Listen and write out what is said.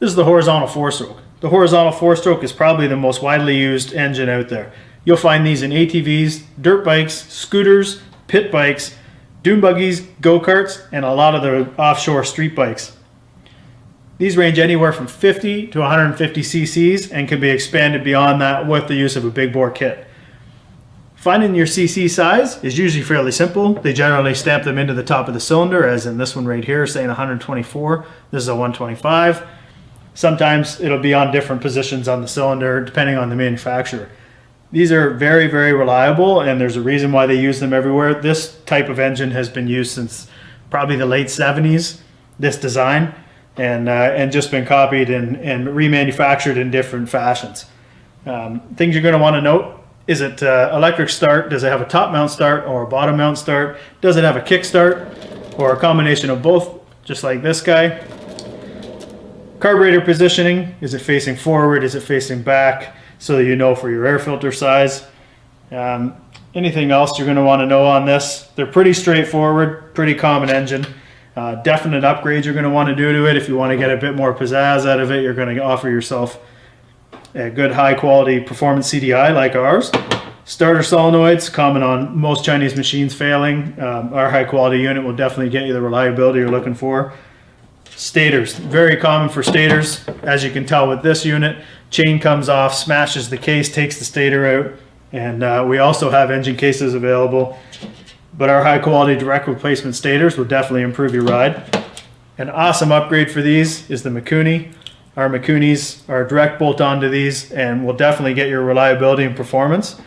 This is the horizontal 4-stroke. The horizontal 4-stroke is probably the most widely used engine out there. You'll find these in ATVs, dirt bikes, scooters, pit bikes, dune buggies, go-karts, and a lot of the offshore street bikes. These range anywhere from 50 to 150 cc's and can be expanded beyond that with the use of a big bore kit. Finding your cc size is usually fairly simple. They generally stamp them into the top of the cylinder, as in this one right here saying 124. This is a 125. Sometimes it'll be on different positions on the cylinder depending on the manufacturer. These are very, very reliable, and there's a reason why they use them everywhere. This type of engine has been used since probably the late 70s, this design, and just been copied and remanufactured in different fashions. Things you're going to want to note: is it electric start? Does it have a top mount start or a bottom mount start? Does it have a kick start or a combination of both, just like this guy? Carburetor positioning: is it facing forward? Is it facing back? So that you know for your air filter size. Anything else you're going to want to know on this? They're pretty straightforward, pretty common engine. Definite upgrades you're going to want to do to it. If you want to get a bit more pizzazz out of it, you're going to offer yourself a good high quality performance CDI like ours. Starter solenoids, common on most Chinese machines failing. Our high quality unit will definitely get you the reliability you're looking for. Stators, very common for stators. As you can tell with this unit, chain comes off, smashes the case, takes the stator out, and we also have engine cases available. But our high quality direct replacement stators will definitely improve your ride. An awesome upgrade for these is the Mikuni. Our Mikunis are direct bolt onto these and will definitely get your reliability and performance.